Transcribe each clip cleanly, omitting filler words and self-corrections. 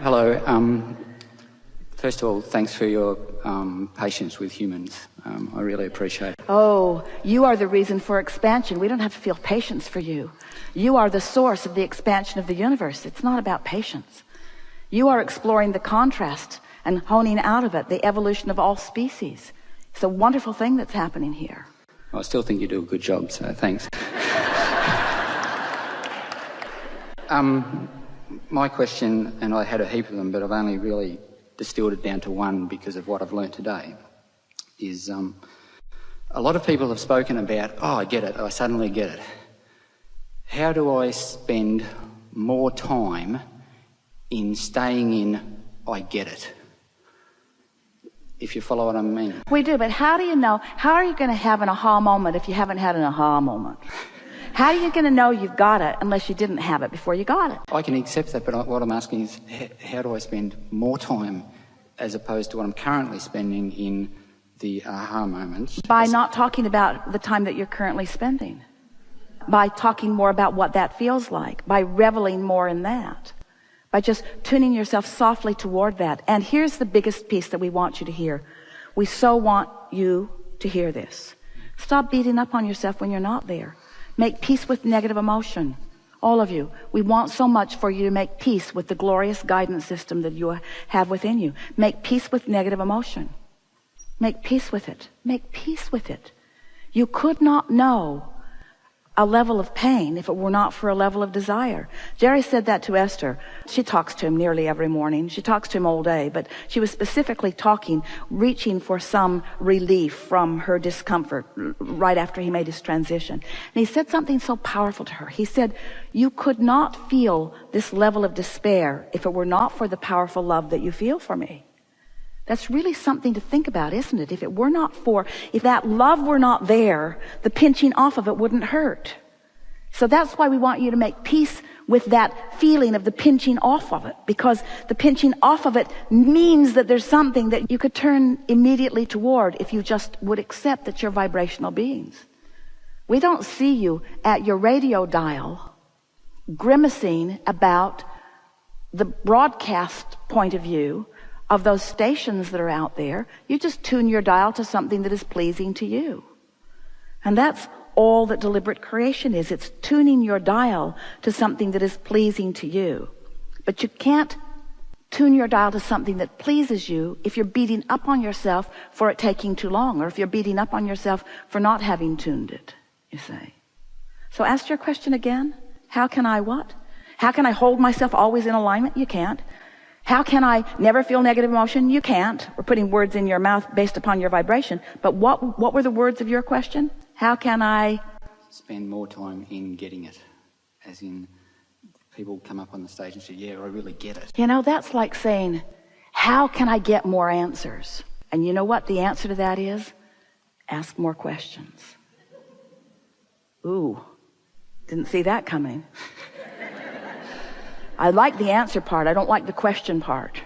Hello. First of all, thanks for your patience with humans. I really appreciate it. Oh, you are the reason for expansion. We don't have to feel patience for you. You are the source of the expansion of the universe. It's not about patience. You are exploring the contrast and honing out of it the evolution of all species. It's a wonderful thing that's happening here. I still think you do a good job, so thanks. My question, and I had a heap of them, but I've only really distilled it down to one because of what I've learnt today, is a lot of people have spoken about, oh, I get it, I suddenly get it. How do I spend more time in staying in, I get it? If you follow what I mean. We do, but how do you know? How are you going to have an aha moment if you haven't had an aha moment? How are you going to know you've got it unless you didn't have it before you got it? I can accept that, but what I'm asking is, how do I spend more time as opposed to what I'm currently spending in the aha moments? By not talking about the time that you're currently spending. By talking more about what that feels like. By reveling more in that. By just tuning yourself softly toward that. And here's the biggest piece that we want you to hear. We so want you to hear this. Stop beating up on yourself when you're not there. Make peace with negative emotion. All of you. We want so much for you to make peace with the glorious guidance system that you have within you. Make peace with negative emotion. Make peace with it. Make peace with it. You could not know a level of pain if it were not for a level of desire. Jerry said that to Esther. She talks to him nearly every morning. She talks to him all day, but she was specifically talking, reaching for some relief from her discomfort right after he made his transition. And he said something so powerful to her. He said, you could not feel this level of despair if it were not for the powerful love that you feel for me. That's really something to think about, isn't it? If that love were not there, the pinching off of it wouldn't hurt. So that's why we want you to make peace with that feeling of the pinching off of it, because the pinching off of it means that there's something that you could turn immediately toward if you just would accept that you're vibrational beings. We don't see you at your radio dial grimacing about the broadcast point of view of those stations that are out there. You just tune your dial to something that is pleasing to you. And that's all that deliberate creation is. It's tuning your dial to something that is pleasing to you. But you can't tune your dial to something that pleases you if you're beating up on yourself for it taking too long, or if you're beating up on yourself for not having tuned it, you say. So ask your question again. How can I what? How can I hold myself always in alignment? You can't. How can I never feel negative emotion? You can't. We're putting words in your mouth based upon your vibration. But what were the words of your question? How can I spend more time in getting it? As in, people come up on the stage and say, yeah, I really get it. You know, that's like saying, how can I get more answers? And you know what the answer to that is? Ask more questions. Ooh, didn't see that coming. I like the answer part. I don't like the question part.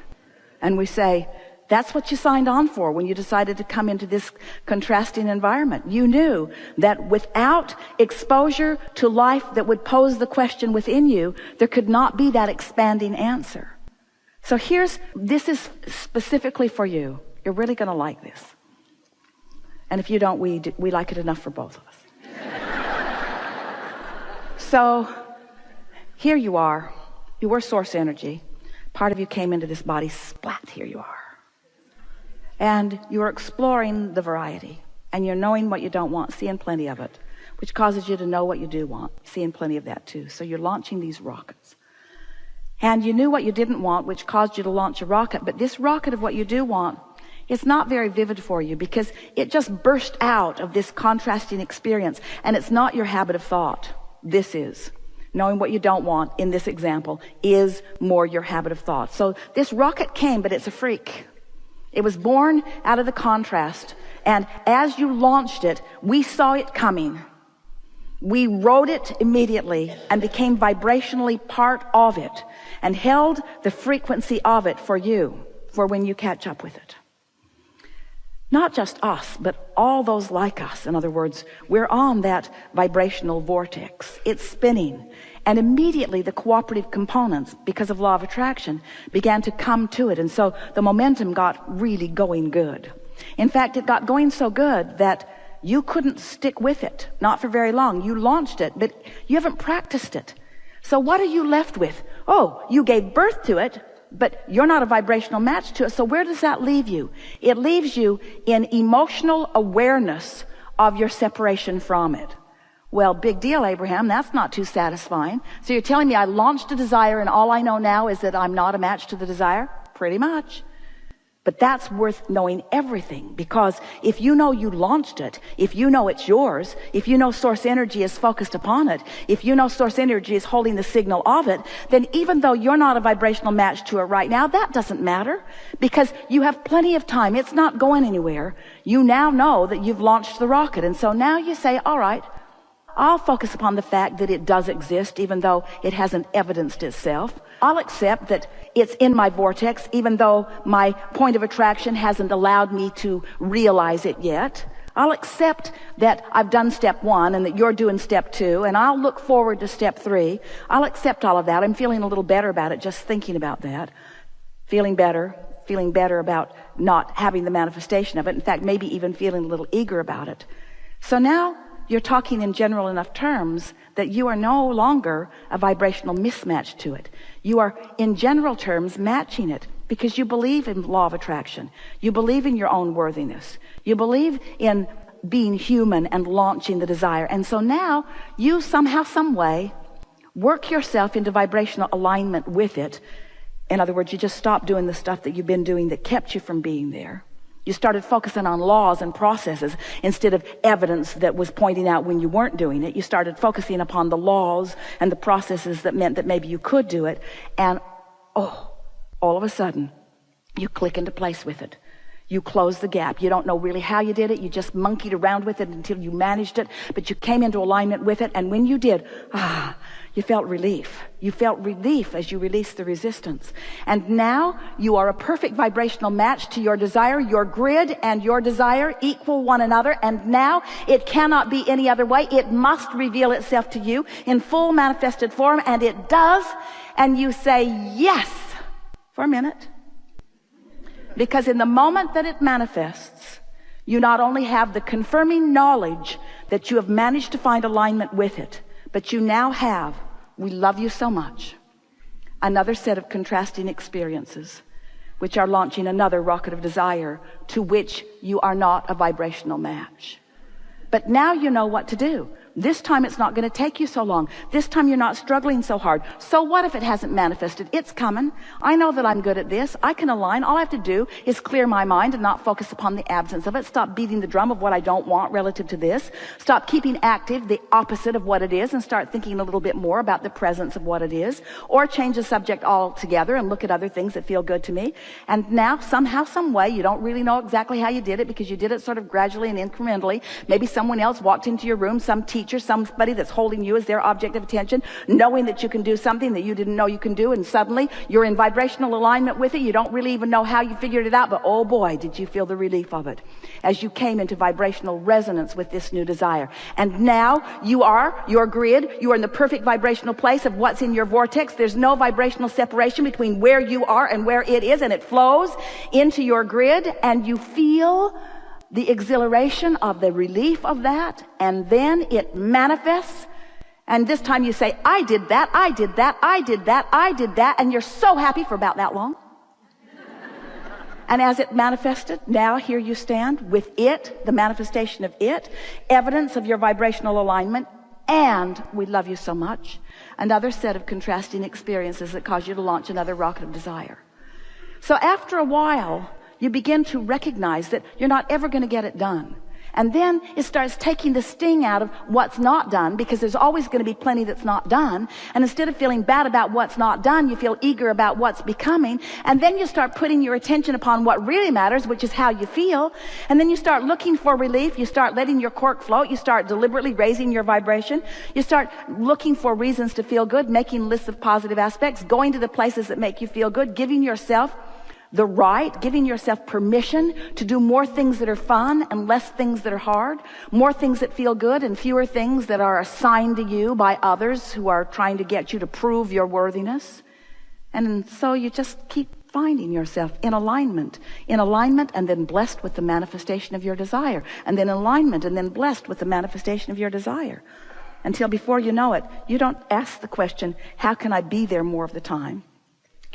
And we say, that's what you signed on for when you decided to come into this contrasting environment. You knew that without exposure to life that would pose the question within you, there could not be that expanding answer. So this is specifically for you. You're really going to like this. And if you don't, we like it enough for both of us. So here you are. You were source energy. Part of you came into this body, splat, here you are. And you're exploring the variety. And you're knowing what you don't want, seeing plenty of it, which causes you to know what you do want, seeing plenty of that too. So you're launching these rockets. And you knew what you didn't want, which caused you to launch a rocket. But this rocket of what you do want, it's not very vivid for you because it just burst out of this contrasting experience. And it's not your habit of thought. This is. Knowing what you don't want in this example is more your habit of thought. So this rocket came, but it's a freak. It was born out of the contrast. And as you launched it, we saw it coming. We rode it immediately and became vibrationally part of it and held the frequency of it for you, for when you catch up with it. Not just us, but all those like us. In other words, we're on that vibrational vortex. It's spinning. And immediately the cooperative components, because of law of attraction, began to come to it. And so the momentum got really going good. In fact, it got going so good that you couldn't stick with it, not for very long. You launched it, but you haven't practiced it. So what are you left with? Oh, you gave birth to it, but you're not a vibrational match to it. So where does that leave you? It leaves you in emotional awareness of your separation from it. Well, big deal, Abraham. That's not too satisfying. So you're telling me I launched a desire and all I know now is that I'm not a match to the desire? Pretty much. But that's worth knowing everything, because if you know you launched it, if you know it's yours, if you know source energy is focused upon it, if you know source energy is holding the signal of it, then even though you're not a vibrational match to it right now, that doesn't matter, because you have plenty of time. It's not going anywhere. You now know that you've launched the rocket. And so now you say, all right, I'll focus upon the fact that it does exist, even though it hasn't evidenced itself. I'll accept that it's in my vortex, even though my point of attraction hasn't allowed me to realize it yet. I'll accept that I've done step 1 and that you're doing step 2, and I'll look forward to step 3. I'll accept all of that. I'm feeling a little better about it just thinking about that. Feeling better about not having the manifestation of it. In fact, maybe even feeling a little eager about it. So now you're talking in general enough terms that you are no longer a vibrational mismatch to it. You are, in general terms, matching it because you believe in law of attraction. You believe in your own worthiness. You believe in being human and launching the desire. And so now you somehow, some way, work yourself into vibrational alignment with it. In other words, you just stop doing the stuff that you've been doing that kept you from being there. You started focusing on laws and processes instead of evidence that was pointing out when you weren't doing it. You started focusing upon the laws and the processes that meant that maybe you could do it. And, all of a sudden, you click into place with it. You close the gap. You don't know really how you did it. You just monkeyed around with it until you managed it. But you came into alignment with it. And when you did, you felt relief. You felt relief as you released the resistance. And now you are a perfect vibrational match to your desire. Your grid and your desire equal one another. And now it cannot be any other way. It must reveal itself to you in full manifested form. And it does. And you say yes for a minute. Because in the moment that it manifests, you not only have the confirming knowledge that you have managed to find alignment with it, but you now have, we love you so much, another set of contrasting experiences, which are launching another rocket of desire to which you are not a vibrational match. But now you know what to do. This time it's not going to take you so long. This time you're not struggling so hard. So what if it hasn't manifested? It's coming. I know that I'm good at this. I can align. All I have to do is clear my mind and not focus upon the absence of it. Stop beating the drum of what I don't want relative to this. Stop keeping active the opposite of what it is and start thinking a little bit more about the presence of what it is. Or change the subject altogether and look at other things that feel good to me. And now somehow, some way, you don't really know exactly how you did it because you did it sort of gradually and incrementally. Maybe someone else walked into your room, some teacher, somebody that's holding you as their object of attention, knowing that you can do something that you didn't know you can do, and suddenly you're in vibrational alignment with it. You don't really even know how you figured it out, but oh boy, did you feel the relief of it as you came into vibrational resonance with this new desire. And now you are your grid. You are in the perfect vibrational place of what's in your vortex. There's no vibrational separation between where you are and where it is, and it flows into your grid, and you feel the exhilaration of the relief of that, and then it manifests. And this time you say, I did that, I did that, I did that, I did that, and you're so happy for about that long. And as it manifested, now here you stand with it, the manifestation of it, evidence of your vibrational alignment, and we love you so much, another set of contrasting experiences that cause you to launch another rocket of desire. So after a while, you begin to recognize that you're not ever going to get it done. And then it starts taking the sting out of what's not done, because there's always going to be plenty that's not done. And instead of feeling bad about what's not done, you feel eager about what's becoming. And then you start putting your attention upon what really matters, which is how you feel. And then you start looking for relief. You start letting your cork float. You start deliberately raising your vibration. You start looking for reasons to feel good, making lists of positive aspects, going to the places that make you feel good, giving yourself the right, giving yourself permission to do more things that are fun and less things that are hard, more things that feel good and fewer things that are assigned to you by others who are trying to get you to prove your worthiness. And so you just keep finding yourself in alignment, and then blessed with the manifestation of your desire, and then alignment, and then blessed with the manifestation of your desire, until before you know it, you don't ask the question, how can I be there more of the time?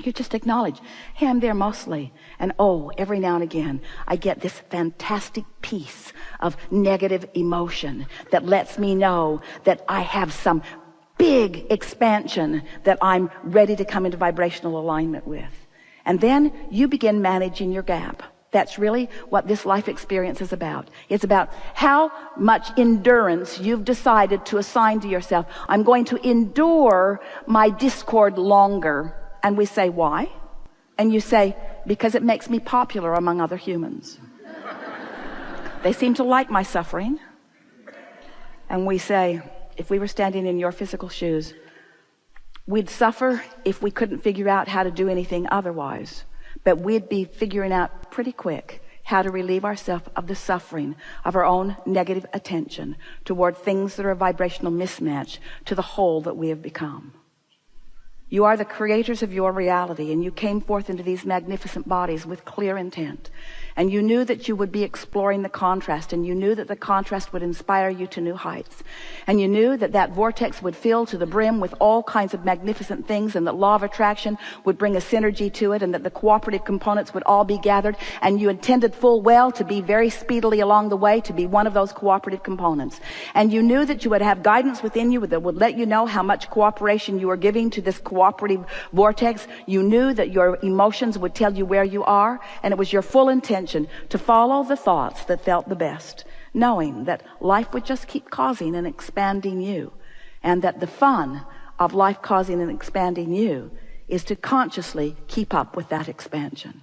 You just acknowledge, hey, I'm there mostly. And every now and again, I get this fantastic piece of negative emotion that lets me know that I have some big expansion that I'm ready to come into vibrational alignment with. And then you begin managing your gap. That's really what this life experience is about. It's about how much endurance you've decided to assign to yourself. I'm going to endure my discord longer. And we say, why? And you say, because it makes me popular among other humans. They seem to like my suffering. And we say, if we were standing in your physical shoes, we'd suffer if we couldn't figure out how to do anything otherwise. But we'd be figuring out pretty quick how to relieve ourselves of the suffering of our own negative attention toward things that are a vibrational mismatch to the whole that we have become. You are the creators of your reality, and you came forth into these magnificent bodies with clear intent. And you knew that you would be exploring the contrast, and you knew that the contrast would inspire you to new heights. And you knew that that vortex would fill to the brim with all kinds of magnificent things, and that law of attraction would bring a synergy to it, and that the cooperative components would all be gathered. And you intended full well to be very speedily along the way to be one of those cooperative components. And you knew that you would have guidance within you that would let you know how much cooperation you were giving to this cooperative vortex. You knew that your emotions would tell you where you are, and it was your full intention to follow the thoughts that felt the best, knowing that life would just keep causing and expanding you, and that the fun of life causing and expanding you is to consciously keep up with that expansion.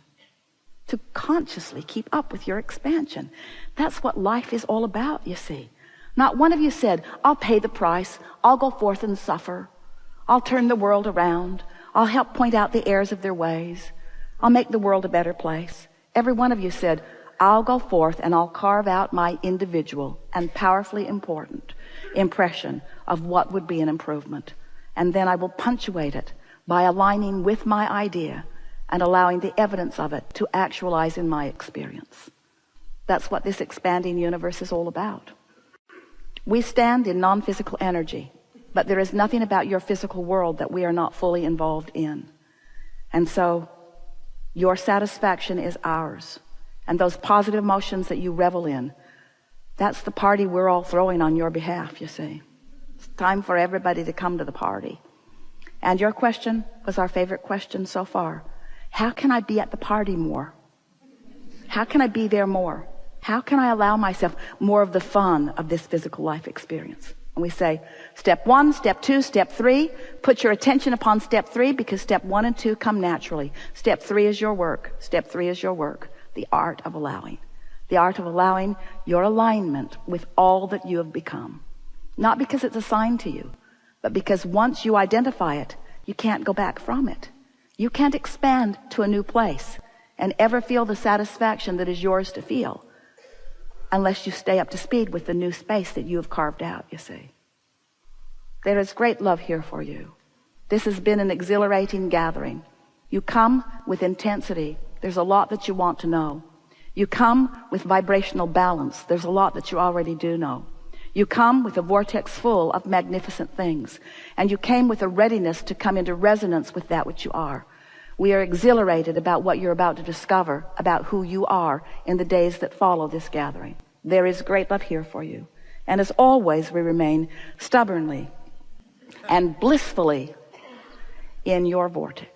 To consciously keep up with your expansion. That's what life is all about, you see. Not one of you said, I'll pay the price, I'll go forth and suffer, I'll turn the world around, I'll help point out the errors of their ways, I'll make the world a better place. Every one of you said, I'll go forth and I'll carve out my individual and powerfully important impression of what would be an improvement. And then I will punctuate it by aligning with my idea and allowing the evidence of it to actualize in my experience. That's what this expanding universe is all about. We stand in non-physical energy, but there is nothing about your physical world that we are not fully involved in. And so your satisfaction is ours. And those positive emotions that you revel in, that's the party we're all throwing on your behalf, you see. It's time for everybody to come to the party. And your question was our favorite question so far. How can I be at the party more? How can I be there more? How can I allow myself more of the fun of this physical life experience? And we say, step 1, step 2, step 3. Put your attention upon step 3, because step 1 and 2 come naturally. Step 3 is your work. Step 3 is your work. The art of allowing. The art of allowing your alignment with all that you have become. Not because it's assigned to you, but because once you identify it, you can't go back from it. You can't expand to a new place and ever feel the satisfaction that is yours to feel unless you stay up to speed with the new space that you have carved out, you see. There is great love here for you. This has been an exhilarating gathering. You come with intensity. There's a lot that you want to know. You come with vibrational balance. There's a lot that you already do know. You come with a vortex full of magnificent things. And you came with a readiness to come into resonance with that which you are. We are exhilarated about what you're about to discover about who you are in the days that follow this gathering. There is great love here for you. And as always, we remain stubbornly and blissfully in your vortex.